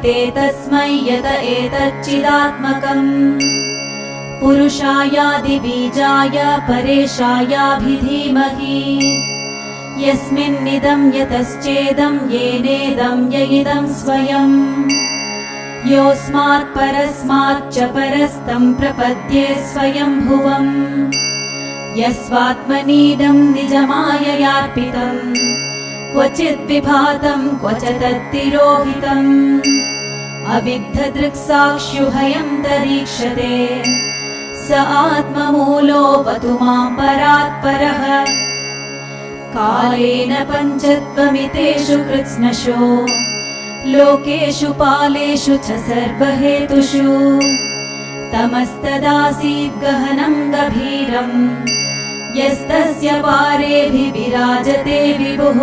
विद्यते तस्मै यत एतच्चिदात्मकम् पुरुषायादिबीजाय परेशायाभिधीमहि यस्मिन्निदं यतश्चेदं येनेदं य इदं स्वयं योऽस्मात् परस्माच्च परस्तं प्रपद्ये स्वयंभुवम् यस्वात्मनीदं निजमाययार्पितम् क्वचित् विभातं क्वच तत्तिरोहितम् अविद्धदृक्साक्ष्युभयं दरीक्षते स आत्ममूलोऽवतु मां परात्परः कालेन पञ्चत्वमितेषु कृत्स्नशो लोकेषु पालेषु च सर्वहेतुषु तमस्तदासीत् गहनं गभीरम् यस्तस्य पारेऽभिविराजते विभुः